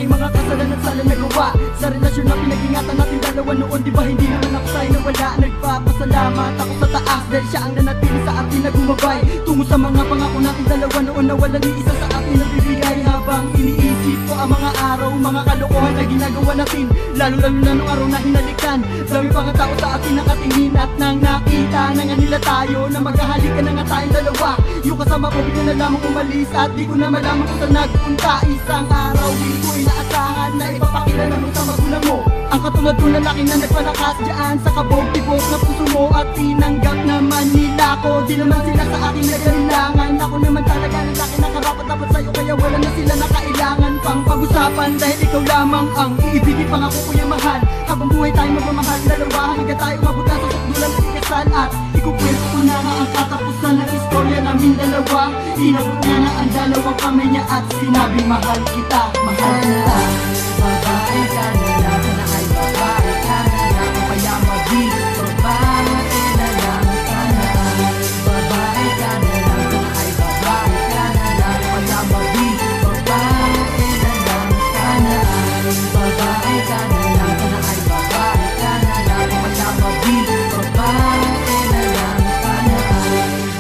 mga kasalanan sala nagawa sa relasyon na pinag-ingatan natin dalawa noon. Di ba hindi naman ako sa'yo nawala? Nagpapasalamat ako sa taas dahil siya ang nanatili sa atin na gumabay tungo sa mga pangako natin dalawa noon na walang isa sa atin nagbibigay. Habang iniisip ko ang mga araw, mga kalokohan na ginagawa natin, lalo-lalo na nung araw na hinalikan. Dami pa nga tao sa atin nakatingin at nang nakita na nga nila tayo na maghahalikan na nga tayong dalawa. Yung kasama ko bigla na lamang umalis at di ko na malaman kung saan nagpunta. Isang araw di ko inaasahan na ipapakilala mo sa magulang mo ang katulad kong lalaki na nagpalakas dyan sa kabog-tibok na puso mo. At tinanggap naman nila ko, di naman sila sa akin nagkailangan. Ako naman talaga lalaki na karapat dapat sa'yo, kaya wala na sila na kailangan pang pag-usapan. Dahil ikaw lamang ang iibigin pang ako kuya mahal. Habang buhay tayo magmamahal dalawa hanggang tayo mabuta sa sukdulan at ikasal. At ikukwento ko na nga ang katapusan ng istorya namin dalawa. Inabot niya na ang dalawang kamay niya at sinabing mahal kita, mahal kita. Babae ka na lang, sana ay babae ka na lang. O kaya maging babae na lang sana. Babae ka na lang, sana ay babae ka na lang. O kaya maging babae na lang sana. Babae ka na lang, sana ay babae ka na lang. O kaya maging babae na lang sana.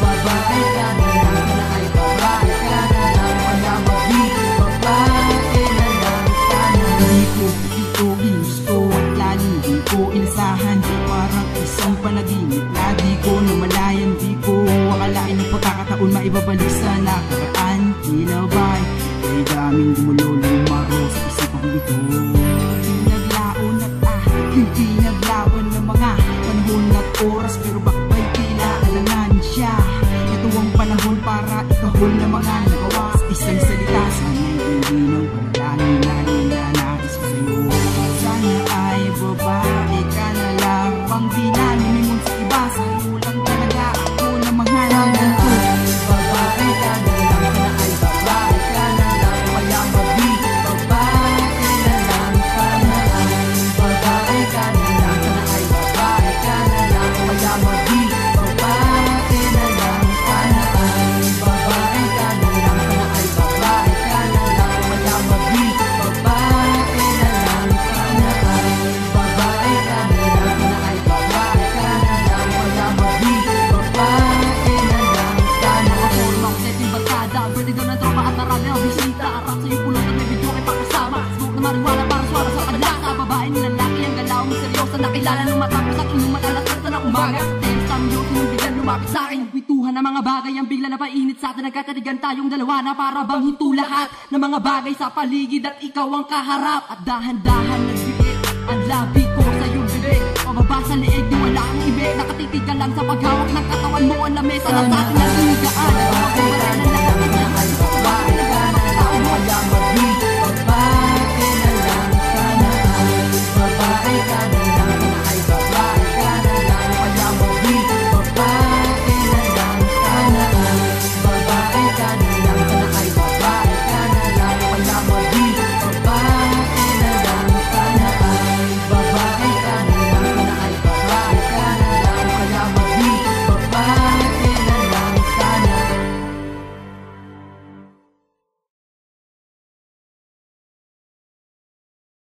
Babae ka na lang, sana ay babae ka na lang. O kaya maging babae na lang sana. Hindi ko ito ginusto at lalo di ko inasahan. Di parang isang panaginip na di ko namalayan. Di ko akalain ng pagkakataon maibabalik sa nakaraan. Tila ba'y kay daming gumulo lumaro sa isipan ko ito. Pinaglaon at hindi naglaon ng mga panahon at oras, pero bakit tila alangan siya. Ito ang panahon para ikahon ng mga nagawa sa isang salita. Sana'y hindi ng panalangin na ninanais ko sa'yo. Sana ay babae ka na lang, pang di na minimum sa iba. Sa'yo lang talaga ako na manghalangan ko. Babae ka na lang, sana ay babae ka na lang. O kaya maging babae na lang sana. Babae ka na lang, sana ay babae ka na lang. O kaya maging babae na lang sana. Babae ka na lang, sana ay babae ka na lang. O kaya maging babae na lang sana. Babae ka na lang, sana ay babae ka na lang. O kaya maging babae na lang sana. Nakapulong, setting barkada, vertigo ng tropa at marami ang bisita. Arap sa'yo pulot at may video kay pakasama. Smoke na marijuana para swara sa kadlasa. Babae ni lalaki ang galaw mo seryosa. Nakilala nung matapos at inyong madalas sa na umaga. Tense time yun, nung biglang lumapit sa'kin. Nagwituhan ng mga bagay ang bigla na painit sa'tin. Nagkataligan tayong dalawa na para bang hinto lahat ng mga bagay sa paligid at ikaw ang kaharap. At dahan-dahan nagbigit ang labi ko sa iyong bibig. Pababa sa leeg di wala ang ibig. Nakatitig ka lang sa paghawak ng katawan mo. Ang lamesa na sa atin ang inigaan. Ako pa rin ang lahat